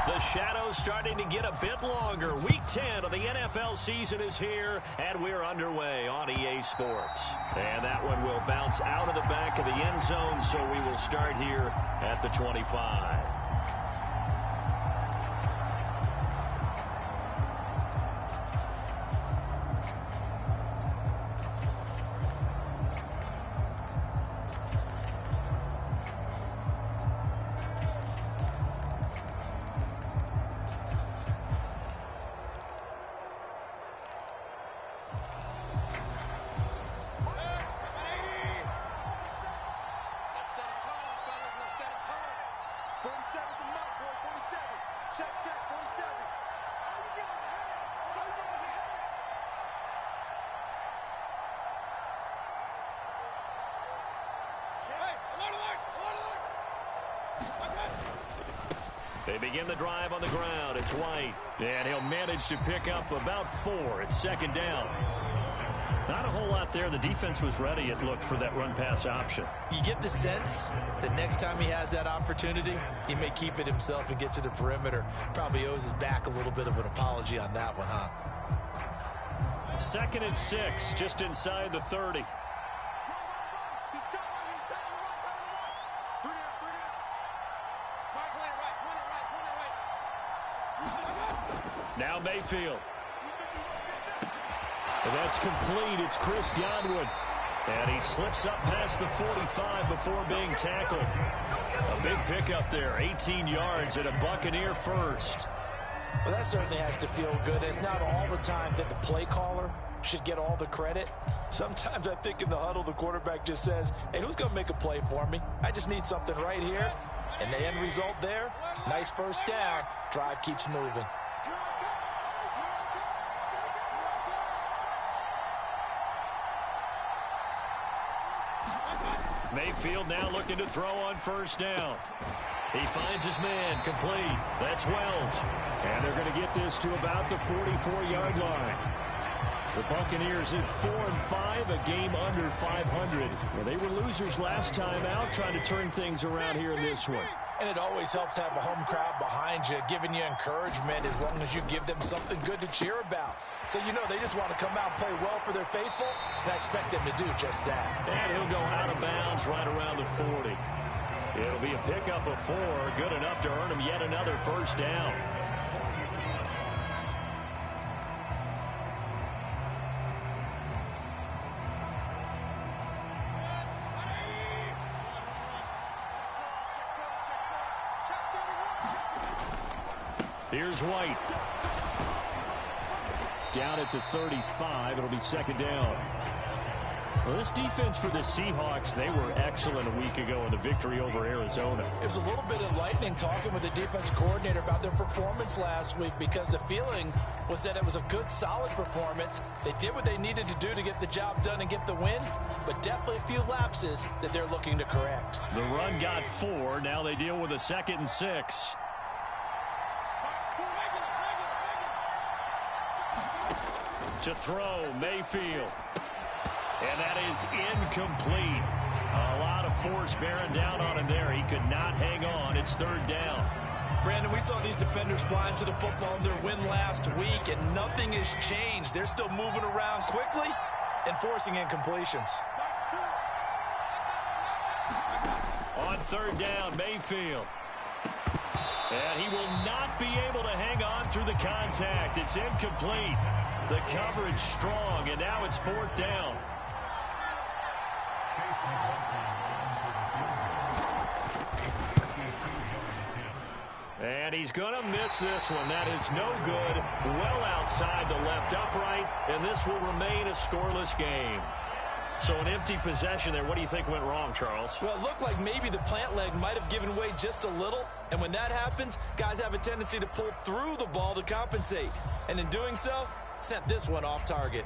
The shadow's starting to get a bit longer. Week 10 of the NFL season is here, and we're underway on EA Sports. And that one will bounce out of the back of the end zone, so we will start here at the 25. They begin the drive on the ground. It's White, and he'll manage to pick up about 4. It's second down. Not a whole lot there. The defense was ready, it looked, for that run-pass option. You get the sense that next time he has that opportunity, he may keep it himself and get to the perimeter. Probably owes his back a little bit of an apology on that one, huh? 2nd and 6, just inside the 30. Now Mayfield. And that's complete. It's Chris Godwin. And he slips up past the 45 before being tackled. A big pickup there, 18 yards and a Buccaneer first. Well, that certainly has to feel good. It's not all the time that the play caller should get all the credit. Sometimes I think in the huddle, the quarterback just says, hey, who's going to make a play for me? I just need something right here. And the end result there, nice first down. Drive keeps moving. Mayfield now looking to throw on first down. He finds his man, complete. That's Wells. And they're going to get this to about the 44-yard line. The Buccaneers at 4-5, a game under 500. Well, they were losers last time out, trying to turn things around here in this one. And it always helps to have a home crowd behind you, giving you encouragement as long as you give them something good to cheer about. So, you know, they just want to come out and play well for their faithful, and I expect them to do just that. And he'll go out of bounds right around the 40. It'll be a pickup of 4, good enough to earn him yet another first down. Here's White. Down at the 35. It'll be second down. Well, this defense for the Seahawks, they were excellent a week ago in the victory over Arizona. It was a little bit enlightening talking with the defense coordinator about their performance last week, because the feeling was that it was a good, solid performance. They did what they needed to do to get the job done and get the win, but definitely a few lapses that they're looking to correct. The run got 4. Now they deal with a 2nd and 6. To throw, Mayfield. And that is incomplete. A lot of force bearing down on him there. He could not hang on. It's third down. Brandon, we saw these defenders flying to the football in their win last week, and nothing has changed. They're still moving around quickly and forcing incompletions. On third down, Mayfield. And he will not be able to hang on through the contact. It's incomplete. The coverage strong, and now it's fourth down. And he's going to miss this one. That is no good. Well outside the left upright, and this will remain a scoreless game. So an empty possession there. What do you think went wrong, Charles? Well, it looked like maybe the plant leg might have given way just a little. And when that happens, guys have a tendency to pull through the ball to compensate. And in doing so, sent this one off target.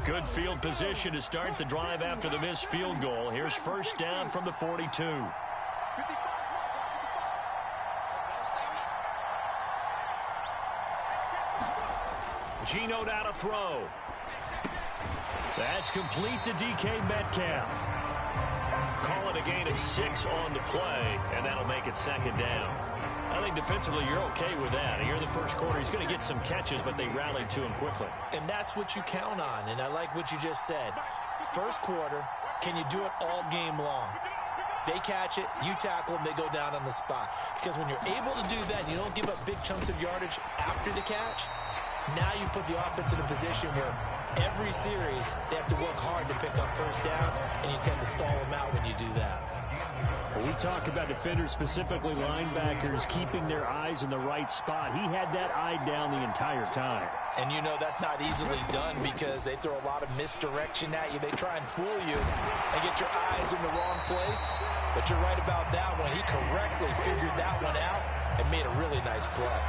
Good field position to start the drive after the missed field goal. Here's first down from the 42. Geno down to throw. That's complete to DK Metcalf. Call it a gain of 6 on the play, and that'll make make it second down. I think defensively you're okay with that. Here in the first quarter, he's going to get some catches, but they rallied to him quickly. And that's what you count on, and I like what you just said. First quarter, can you do it all game long? They catch it, you tackle them, they go down on the spot. Because when you're able to do that and you don't give up big chunks of yardage after the catch, now you put the offense in a position where every series they have to work hard to pick up first downs, and you tend to stall them out when you do that. When we talk about defenders, specifically linebackers, keeping their eyes in the right spot. He had that eye down the entire time. And you know that's not easily done because they throw a lot of misdirection at you. They try and fool you and get your eyes in the wrong place. But you're right about that one. He correctly figured that one out and made a really nice play.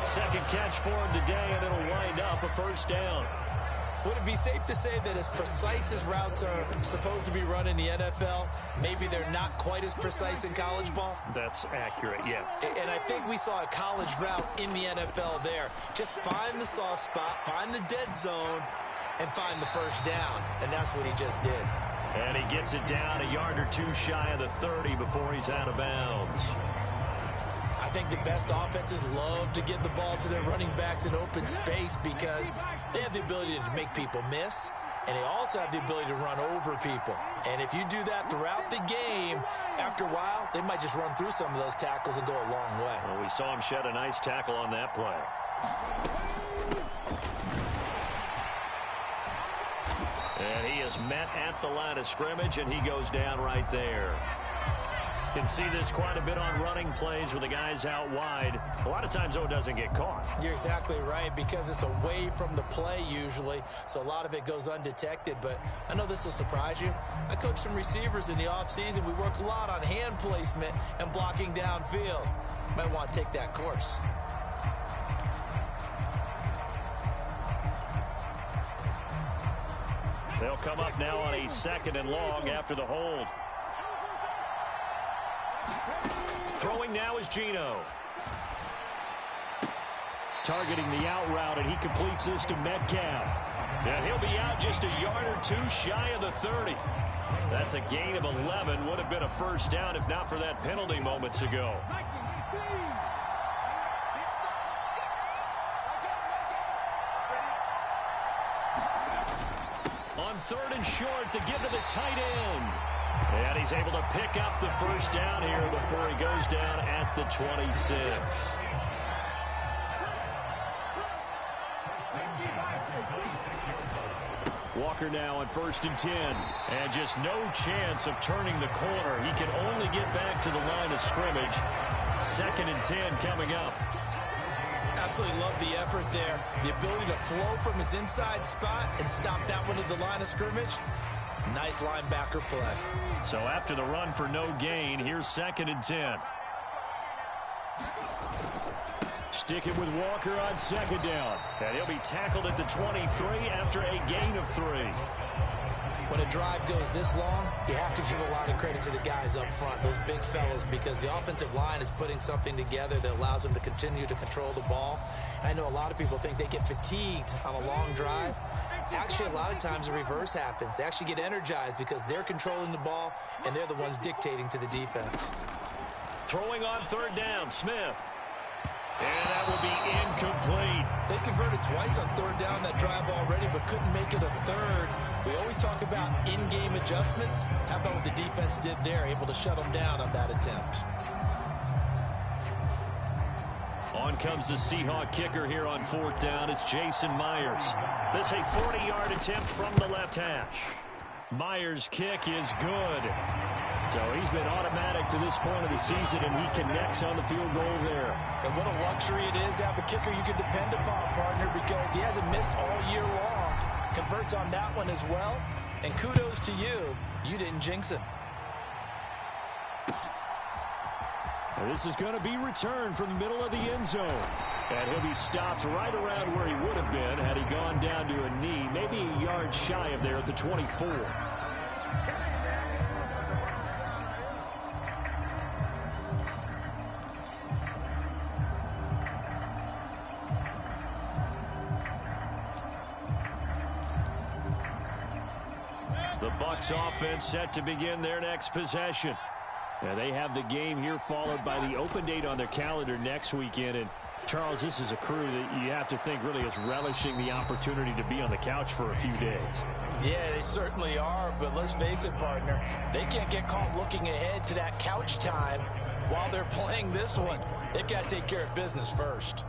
Second catch for him today, and it'll wind up a first down. Would it be safe to say that as precise as routes are supposed to be run in the NFL, maybe they're not quite as precise in college ball? That's accurate, yeah. And I think we saw a college route in the NFL there. Just find the soft spot, find the dead zone, and find the first down. And that's what he just did. And he gets it down a yard or two shy of the 30 before he's out of bounds. I think the best offenses love to get the ball to their running backs in open space because they have the ability to make people miss, and they also have the ability to run over people. And if you do that throughout the game, after a while, they might just run through some of those tackles and go a long way. Well, we saw him shed a nice tackle on that play. And he is met at the line of scrimmage, and he goes down right there. Can see this quite a bit on running plays with the guys out wide. A lot of times, though, it doesn't get caught. You're exactly right because it's away from the play usually, so a lot of it goes undetected. But I know this will surprise you. I coach some receivers in the offseason. We work a lot on hand placement and blocking downfield. Might want to take that course. They'll come up now on a 2nd and long after the hold. Throwing now is Geno. Targeting the out route, and he completes this to Metcalf. And he'll be out just a yard or two shy of the 30. That's a gain of 11. Would have been a first down if not for that penalty moments ago. On 3rd and short to give to the tight end. And he's able to pick up the first down here before he goes down at the 26. Walker now on 1st and 10. And just no chance of turning the corner. He can only get back to the line of scrimmage. 2nd and 10 coming up. Absolutely love the effort there. The ability to flow from his inside spot and stop that one at the line of scrimmage. Nice linebacker play. So after the run for no gain, here's 2nd and 10. Sticking with Walker on 2nd down. And he'll be tackled at the 23 after a gain of 3. When a drive goes this long, you have to give a lot of credit to the guys up front, those big fellas, because the offensive line is putting something together that allows them to continue to control the ball. I know a lot of people think they get fatigued on a long drive. Actually, a lot of times the reverse happens. They actually get energized because they're controlling the ball, and they're the ones dictating to the defense. Throwing on 3rd down, Smith. And that will be incomplete. They converted twice on 3rd down that drive already, but couldn't make it a 3rd. We always talk about in-game adjustments. How about what the defense did there, able to shut them down on that attempt? On comes the Seahawk kicker here on 4th down. It's Jason Myers. This is a 40-yard attempt from the left hash. Myers' kick is good. So he's been automatic to this point of the season, and he connects on the field goal there. And what a luxury it is to have a kicker you can depend upon, partner, because he hasn't missed all year long. Converts on that one as well. And kudos to you. You didn't jinx him. And this is going to be returned from the middle of the end zone. And he'll be stopped right around where he would have been had he gone down to a knee, maybe a yard shy of there at the 24. The Bucs offense set to begin their next possession. Now they have the game here followed by the open date on their calendar next weekend. And Charles, this is a crew that you have to think really is relishing the opportunity to be on the couch for a few days. Yeah, they certainly are, but let's face it, partner. They can't get caught looking ahead to that couch time while they're playing this one. They've got to take care of business first.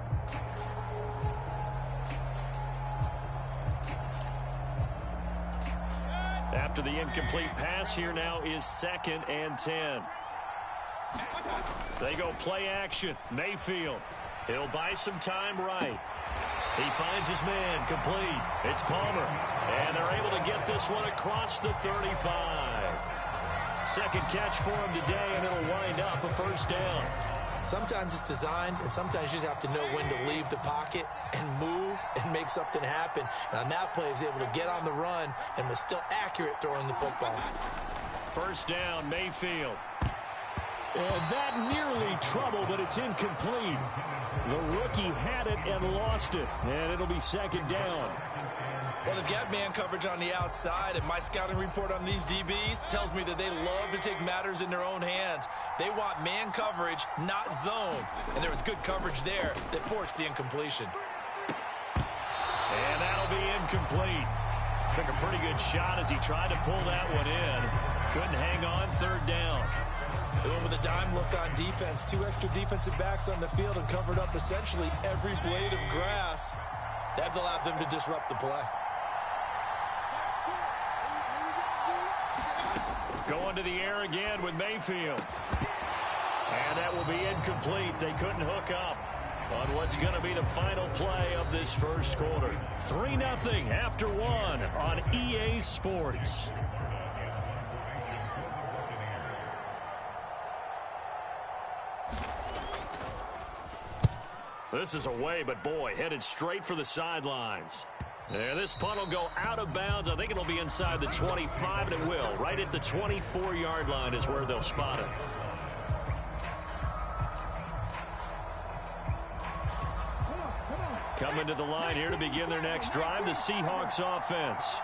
After the incomplete pass, here now is 2nd and 10. They go play action. Mayfield. He'll buy some time right. He finds his man complete. It's Palmer. And they're able to get this one across the 35. Second catch for him today, and it'll wind up a first down. Sometimes it's designed, and sometimes you just have to know when to leave the pocket and move and make something happen. And on that play, he was able to get on the run and was still accurate throwing the football. First down, Mayfield. And that nearly trouble, but it's incomplete. The rookie had it and lost it, and it'll be 2nd down. Well, they've got man coverage on the outside, and my scouting report on these DBs tells me that they love to take matters in their own hands. They want man coverage, not zone. And there was good coverage there that forced the incompletion. And that'll be incomplete. Took a pretty good shot as he tried to pull that one in. Couldn't hang on, 3rd down. They went with a dime look on defense. 2 extra defensive backs on the field and covered up essentially every blade of grass. That allowed them to disrupt the play. Going to the air again with Mayfield. And that will be incomplete. They couldn't hook up on what's going to be the final play of this first quarter. 3-0 after 1 on EA Sports. This is away, but boy, headed straight for the sidelines. And this punt will go out of bounds. I think it'll be inside the 25, and it will. Right at the 24-yard line is where they'll spot it. Coming to the line here to begin their next drive, the Seahawks offense.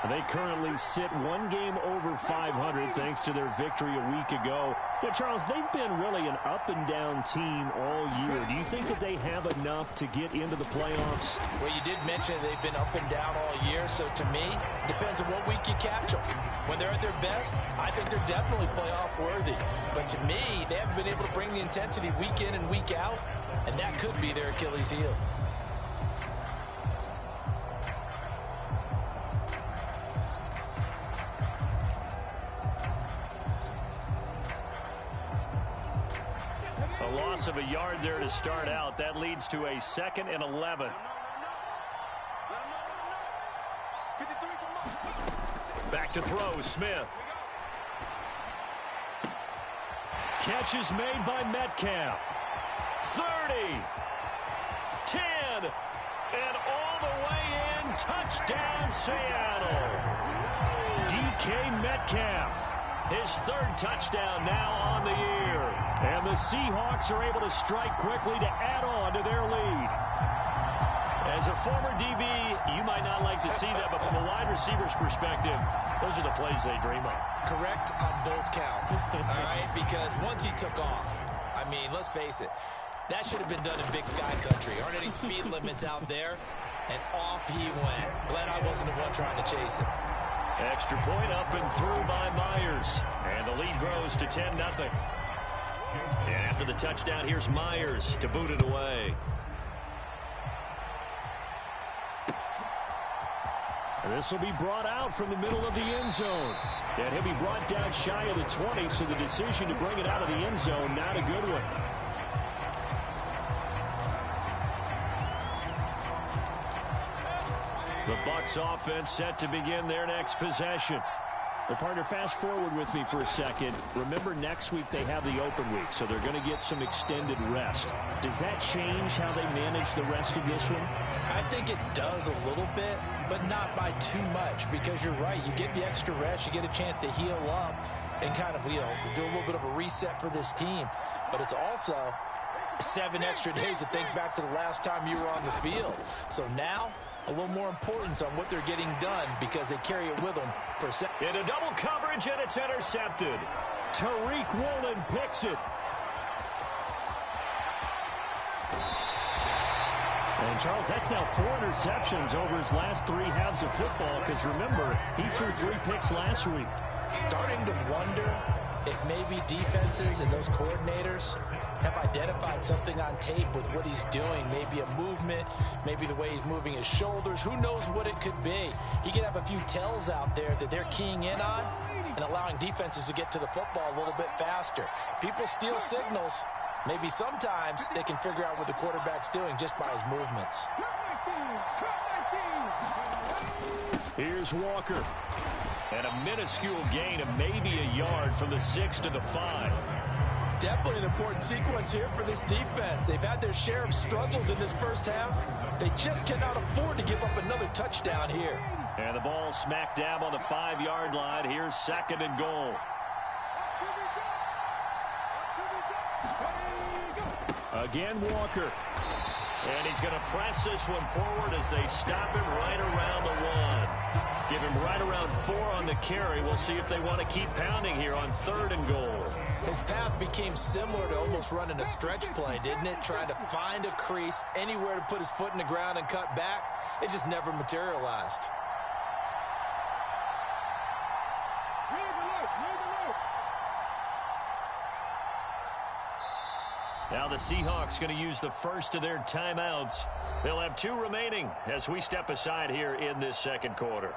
They currently sit 1 game over 500 thanks to their victory a week ago. Yeah, Charles, they've been really an up-and-down team all year. Do you think that they have enough to get into the playoffs? Well, you did mention they've been up and down all year, so to me, it depends on what week you catch them. When they're at their best, I think they're definitely playoff-worthy. But to me, they haven't been able to bring the intensity week in and week out, and that could be their Achilles heel. Loss of a yard there to start out. That leads to a 2nd and 11. Back to throw, Smith. Catch is made by Metcalf. 30. 10. And all the way in. Touchdown, Seattle. DK Metcalf. His 3rd touchdown now on the year. And the Seahawks are able to strike quickly to add on to their lead. As a former DB, you might not like to see that, but from a wide receiver's perspective, those are the plays they dream of. Correct on both counts, all right? Because once he took off, I mean, let's face it, that should have been done in Big Sky Country. Aren't any speed limits out there? And off he went. Glad I wasn't the one trying to chase him. Extra point up and through by Myers. And the lead grows to 10-0. And after the touchdown, here's Myers to boot it away. And this will be brought out from the middle of the end zone. And he'll be brought down shy of the 20, so the decision to bring it out of the end zone, not a good one. The Bucs offense set to begin their next possession. Well, partner, fast forward with me for a second. Remember, next week they have the open week, so they're going to get some extended rest. Does that change how they manage the rest of this one? I think it does a little bit, but not by too much, because you're right. You get the extra rest, you get a chance to heal up and kind of, do a little bit of a reset for this team. But it's also 7 extra days to think back to the last time you were on the field. So now, a little more importance on what they're getting done because they carry it with them for a second. Into double coverage, and it's intercepted. Tariq Woolen picks it. And, Charles, that's now 4 interceptions over his last 3 halves of football because, remember, he threw 3 picks last week. Starting to wonder if maybe defenses and those coordinators have identified something on tape with what he's doing. Maybe a movement, maybe the way he's moving his shoulders. Who knows what it could be? He could have a few tells out there that they're keying in on and allowing defenses to get to the football a little bit faster. People steal signals. Maybe sometimes they can figure out what the quarterback's doing just by his movements. Here's Walker. And a minuscule gain of maybe a yard from the 6 to the 5. Definitely an important sequence here for this defense. They've had their share of struggles in this first half. They just cannot afford to give up another touchdown here. And the ball smack dab on the 5-yard line. Here's 2nd and goal. Again, Walker. And he's going to press this one forward as they stop him right around the 1. Give him right around 4 on the carry. We'll see if they want to keep pounding here on 3rd and goal. His path became similar to almost running a stretch play, didn't it? Trying to find a crease, anywhere to put his foot in the ground and cut back. It just never materialized. Now the Seahawks going to use the first of their timeouts. They'll have 2 remaining as we step aside here in this 2nd quarter.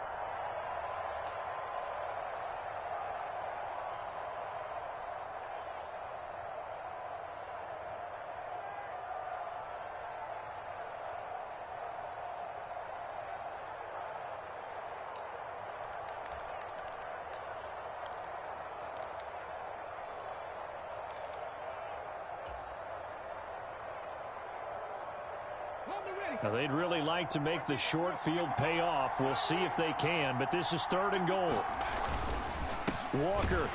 Now, they'd really like to make the short field pay off. We'll see if they can, but this is 3rd and goal. Walker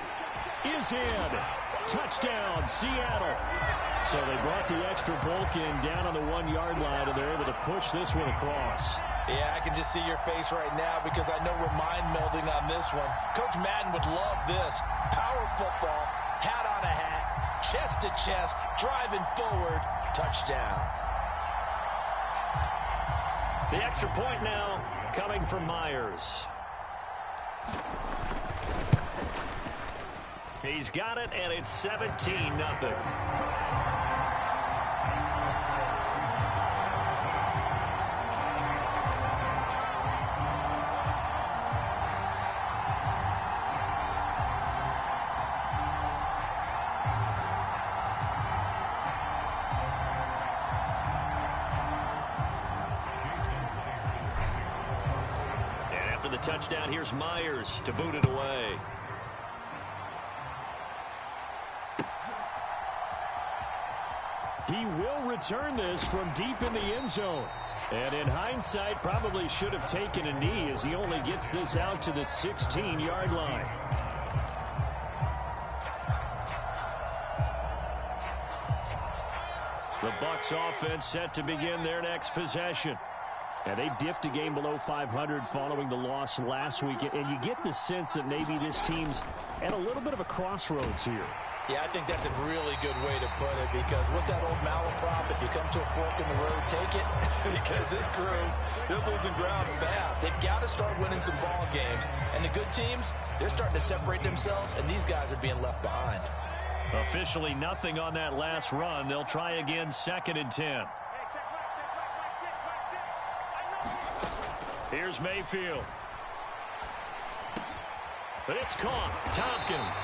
is in. Touchdown, Seattle. So they brought the extra bulk in down on the 1-yard line, and they're able to push this one across. Yeah, I can just see your face right now because I know we're mind melding on this one. Coach Madden would love this. Power football, hat on a hat, chest to chest, driving forward, touchdown. The extra point now coming from Myers. He's got it, and it's 17-0. The touchdown, here's Myers to boot it away. He will return this from deep in the end zone. And in hindsight, probably should have taken a knee as he only gets this out to the 16-yard line. The Bucs offense set to begin their next possession. And they dipped a game below 500 following the loss last week. And you get the sense that maybe this team's at a little bit of a crossroads here. Yeah, I think that's a really good way to put it because what's that old malaprop? If you come to a fork in the road, take it. Because this group, they're losing ground fast. They've got to start winning some ball games. And the good teams, they're starting to separate themselves, and these guys are being left behind. Officially nothing on that last run. They'll try again, 2nd and 10. Here's Mayfield. But it's caught. Tompkins.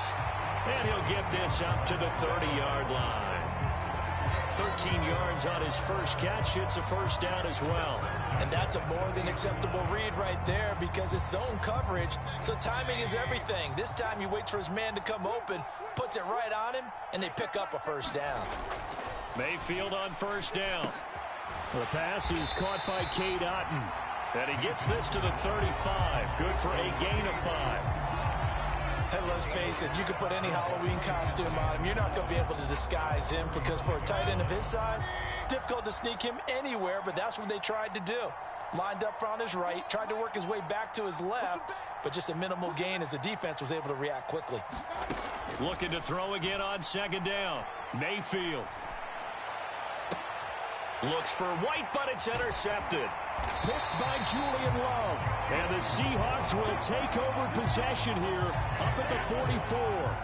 And he'll get this up to the 30-yard line. 13 yards on his first catch. It's a first down as well. And that's a more than acceptable read right there because it's zone coverage. So timing is everything. This time he waits for his man to come open, puts it right on him, and they pick up a first down. Mayfield on first down. The pass is caught by Cade Otton. And he gets this to the 35. Good for a gain of 5. And let's face it, you can put any Halloween costume on him. You're not going to be able to disguise him because for a tight end of his size, difficult to sneak him anywhere, but that's what they tried to do. Lined up on his right, tried to work his way back to his left, but just a minimal gain as the defense was able to react quickly. Looking to throw again on second down. Mayfield. Looks for White, but it's intercepted. Picked by Julian Love. And the Seahawks will take over possession here up at the 44.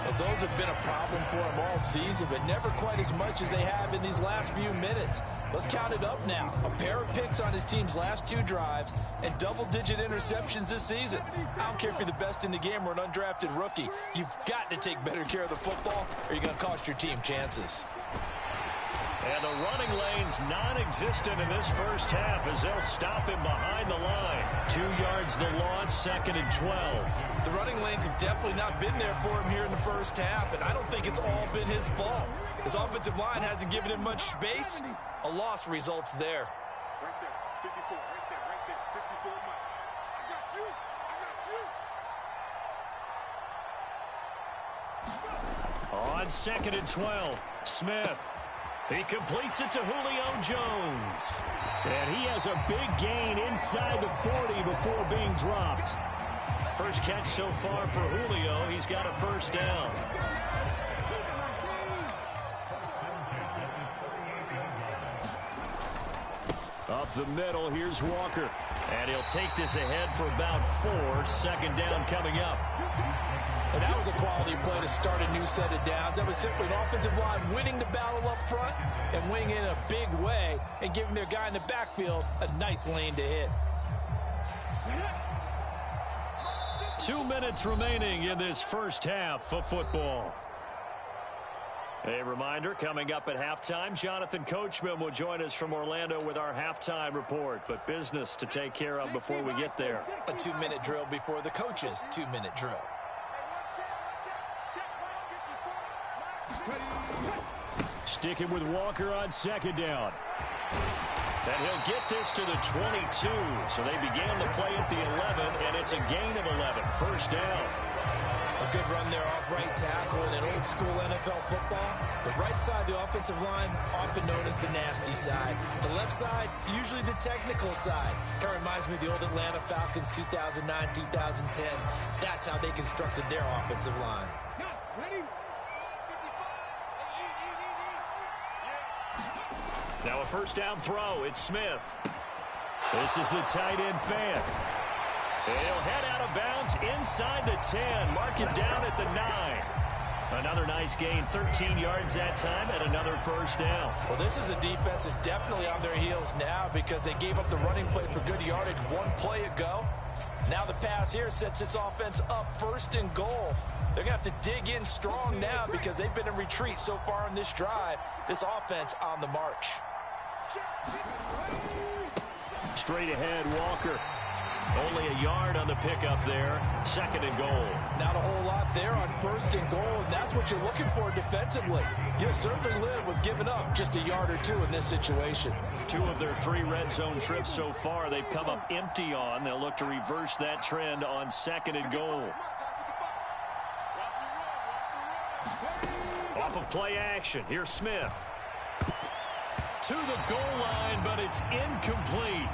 Well, those have been a problem for him all season, but never quite as much as they have in these last few minutes. Let's count it up now. A pair of picks on his team's last 2 drives and double-digit interceptions this season. I don't care if you're the best in the game or an undrafted rookie. You've got to take better care of the football or you're going to cost your team chances. And the running lane's non-existent in this first half as they'll stop him behind the line. 2 yards the loss, 2nd and 12. The running lanes have definitely not been there for him here in the first half, and I don't think it's all been his fault. His offensive line hasn't given him much space. A loss results there. Right there, 54, right there, 54, Mike. I got you, I got you. On 2nd and 12, Smith. He completes it to Julio Jones. And he has a big gain inside the 40 before being dropped. First catch so far for Julio. He's got a first down. Up the middle, here's Walker. And he'll take this ahead for about 4. 2nd down coming up. And that was a quality play to start a new set of downs. That was simply an offensive line winning the battle up front and winning in a big way and giving their guy in the backfield a nice lane to hit. 2 minutes remaining in this first half of football. A reminder, coming up at halftime, Jonathan Coachman will join us from Orlando with our halftime report. But business to take care of before we get there. A 2-minute drill before the coach's 2-minute drill. Sticking with Walker on 2nd down. And he'll get this to the 22. So they began the play at the 11, and it's a gain of 11. First down. A good run there off right tackle in an old-school NFL football. The right side of the offensive line, often known as the nasty side. The left side, usually the technical side. Kind of reminds me of the old Atlanta Falcons 2009-2010. That's how they constructed their offensive line. Now a first down throw. It's Smith. This is the tight end fan. And he'll head out of bounds inside the 10. Mark him down at the 9. Another nice gain, 13 yards that time, and another first down. Well, this is a defense that's definitely on their heels now because they gave up the running play for good yardage 1 play ago. Now the pass here sets this offense up 1st and goal. They're going to have to dig in strong now because they've been in retreat so far in this drive. This offense on the march. Straight ahead, Walker. Only a yard on the pickup there. 2nd and goal. Not a whole lot there on 1st and goal, and that's what you're looking for defensively. You'll certainly live with giving up just a yard or 2 in this situation. 2 of their 3 red zone trips so far they've come up empty on. They'll look to reverse that trend on 2nd and goal. Off of play action, here's Smith. To the goal line, but it's incomplete.